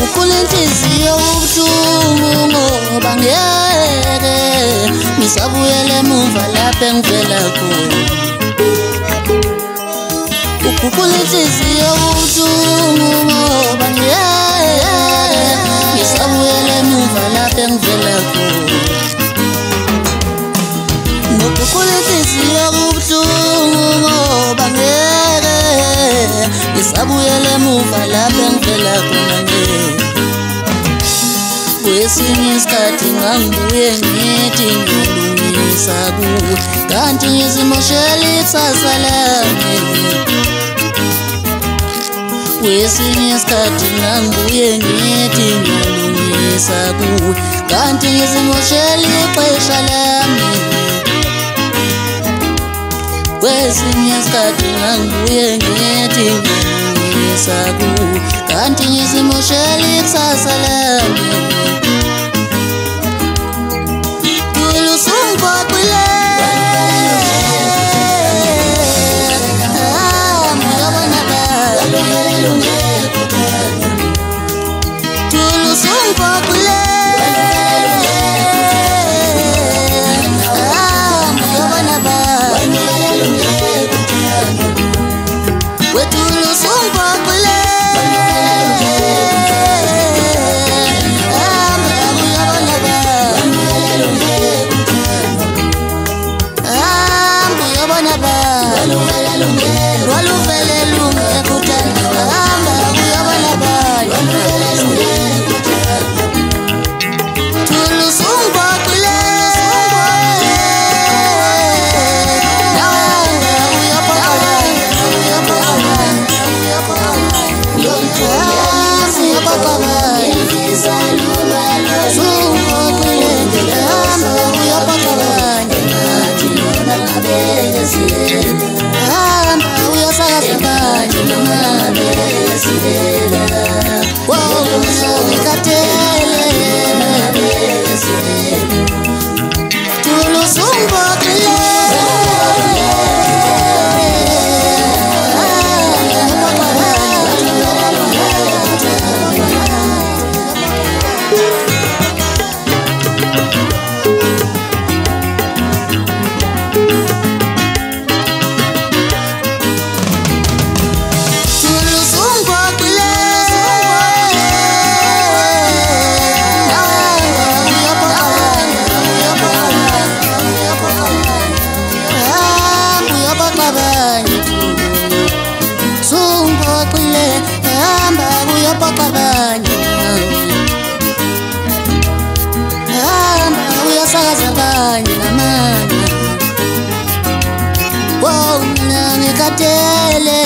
Ukulenhliziyo ubuhlungu ngoba ngeke ngisabuyele emuva lapho engivela khona. Ukulenhliziyo ubuhlungu ngoba ngeke ngisabuyele emuva lapho engivela khona. Ukulenhliziyo ubuhlungu ngoba ngeke ngisabuyele emuva lapho engivela khona. Kwesinye isikhathi ngangibuye ngithi ngilungisa kuwe, kanti ngizimoshela ikusasa lami. Kwesinye isikhathi ngangibuye ngithi ngilungisa kuwe, kanti ngizimoshela ixesha lami. Kwesinye isikhathi ngangibuye ngithi ngilungisa kuwe, kanti ngizimoshela ikusasa lami. Wow, ngikatele